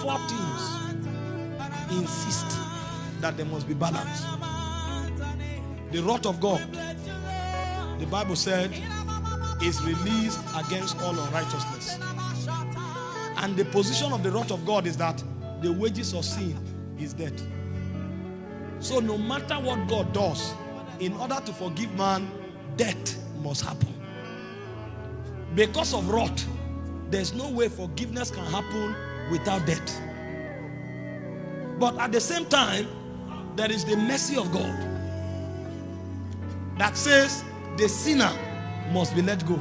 Four things insist that there must be balance. The wrath of God, the Bible said, is released against all unrighteousness. And the position of the wrath of God is that the wages of sin is death. So no matter what God does, in order to forgive man, death must happen. Because of wrath, there's no way forgiveness can happen without death. But at the same time, there is the mercy of God that says the sinner must be let go.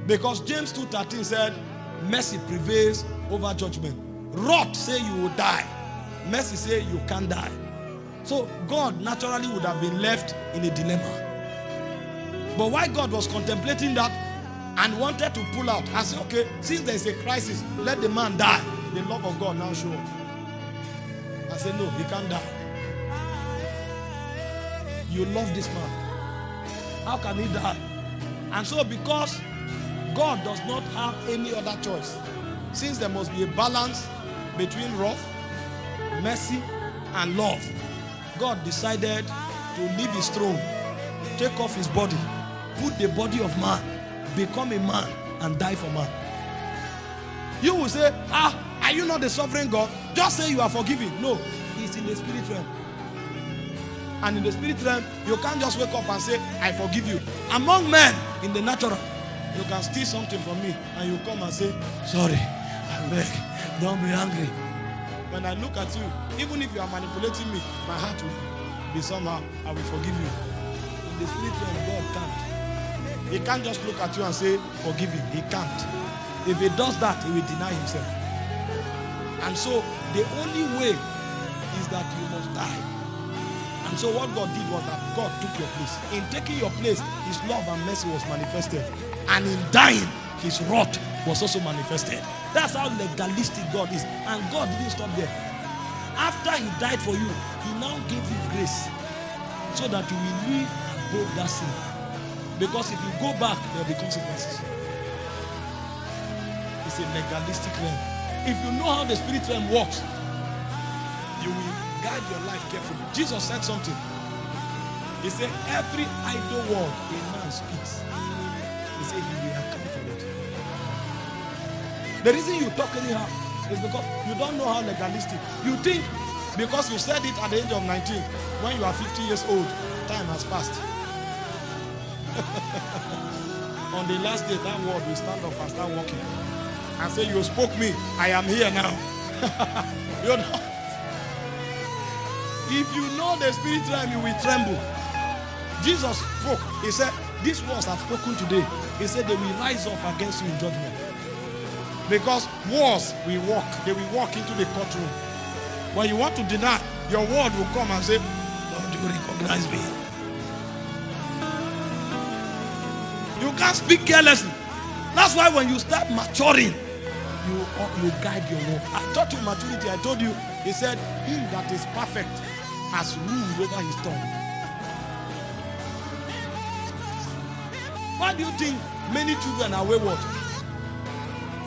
Because James 2:13 said, mercy prevails over judgment. Wrath say you will die. Mercy say you can't die. So God naturally would have been left in a dilemma. But why God was contemplating that and wanted to pull out and say, okay, since there is a crisis, let the man die. The love of God now show up. I said, no, he can't die. You love this man. How can he die? And so because God does not have any other choice, since there must be a balance between wrath, mercy, and love, God decided to leave his throne, take off his body, put the body of man, become a man, and die for man. You will say, are you not the sovereign God? Just say you are forgiven. No, he's in the spirit realm. And in the spirit realm, you can't just wake up and say, I forgive you. Among men, in the natural, you can steal something from me and you come and say, sorry, I beg, don't be angry. When I look at you, even if you are manipulating me, my heart will be somehow, I will forgive you. In the spirit realm, God can't. He can't just look at you and say, forgive him. He can't. If he does that, he will deny himself. And so, the only way is that you must die. And so what God did was that God took your place. In taking your place, his love and mercy was manifested. And in dying, his wrath was also manifested. That's how legalistic God is. And God didn't stop there. After he died for you, he now gave you grace so that you will live above that sin. Because if you go back, there will be consequences. It's a legalistic realm. If you know how the spirit realm works, you will guide your life carefully. Jesus said something. He said, every idle word a man speaks, he said he will account for it. The reason you talk anyhow is because you don't know how legalistic. You think because you said it at the age of 19, when you are 50 years old, time has passed. On the last day, that word will stand up and start walking and say, you spoke me, I am here now. You know, if you know the spirit realm, you will tremble. Jesus spoke. He said, these words I've spoken today. He said they will rise up against you in judgment. Because wars will walk. They will walk into the courtroom. When you want to deny, your word will come and say, don't you recognize me? You can't speak carelessly. That's why when you start maturing, you guide your walk. I taught you maturity. I told you, he said, him that is perfect has ruled over his tongue. Why do you think many children are wayward?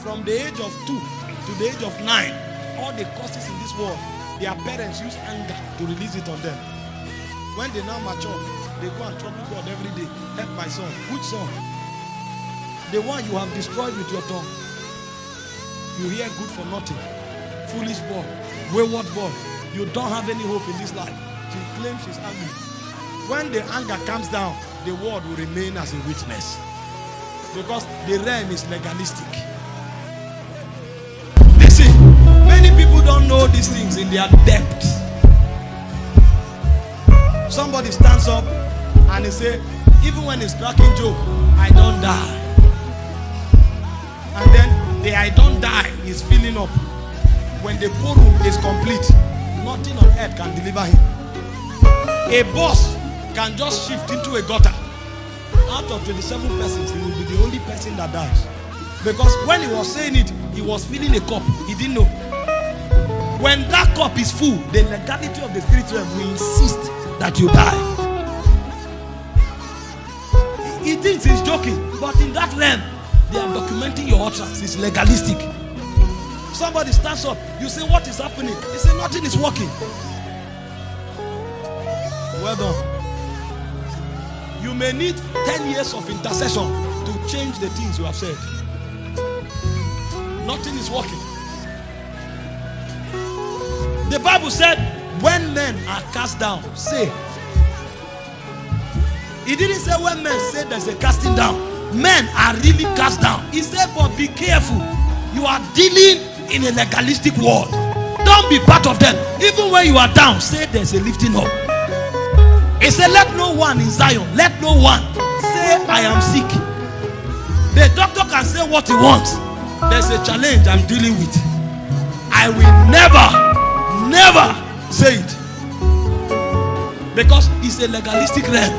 From the age of 2 to the age of 9, all the curses in this world, their parents use anger to release it on them. When they now mature, they go and trouble God every day. Help my son. Which son? The one you have destroyed with your tongue. You hear good for nothing. Foolish boy. Wayward boy. You don't have any hope in this life. She claims she's angry. When the anger comes down, the word will remain as a witness. Because the realm is legalistic. Listen, many people don't know these things in their depth. Somebody stands up and they say, even when he's cracking joke, I don't die. And then the I don't die is filling up. When the poor room is complete, nothing on earth can deliver him. A boss can just shift into a gutter. Out of 27 persons, he will be the only person that dies. Because when he was saying it, he was filling a cup. He didn't know. When that cup is full, the legality of the spirit realm will insist that you die. He thinks he's joking, but in that realm, They are documenting your utterance. It's legalistic. Somebody stands up. You say, what is happening? He say, nothing is working. Well done. You may need 10 years of intercession to change the things you have said. Nothing is working. The Bible said, when men are cast down, say. He didn't say when men say there's a casting down. Men are really cast down. He said, but be careful. You are dealing in a legalistic world. Don't be part of them. Even when you are down, say there's a lifting up. He said, let no one in Zion, let no one say I am sick. The doctor can say what he wants. There's a challenge I'm dealing with. I will never say it. Because it's a legalistic realm.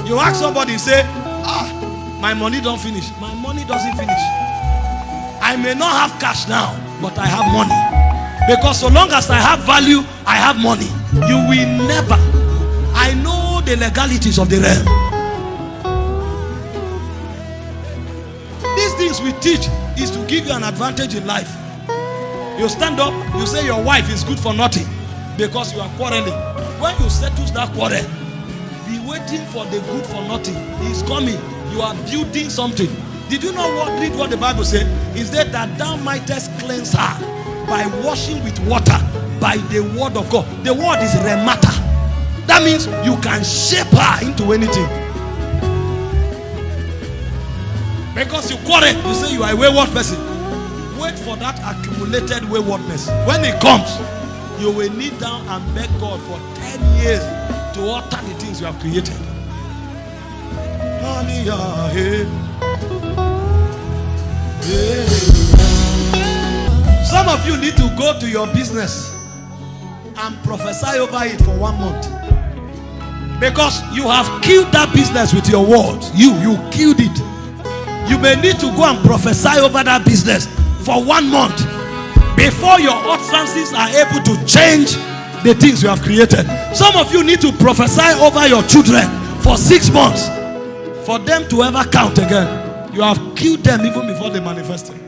You ask somebody, say, my money don't finish. My money doesn't finish. I may not have cash now, but I have money. Because so long as I have value, I have money. You will never. I know the legalities of the realm. These things we teach is to give you an advantage in life. You stand up, you say your wife is good for nothing because you are quarreling. When you settle that quarrel, be waiting for the good for nothing. He's coming. You are building something. Did you know read what the Bible said? It said that thou mightest cleanse her by washing with water, by the word of God. The word is remata. That means you can shape her into anything. Because you quarrel, you say you are a wayward person. Wait for that accumulated waywardness. When it comes, you will kneel down and beg God for 10 years to alter the things you have created. Some of you need to go to your business and prophesy over it for 1 month. Because you have killed that business with your words. You killed it. You may need to go and prophesy over that business for 1 month before your utterances are able to change the things you have created. Some of you need to prophesy over your children for 6 months for them to ever count again. You have killed them even before they manifested.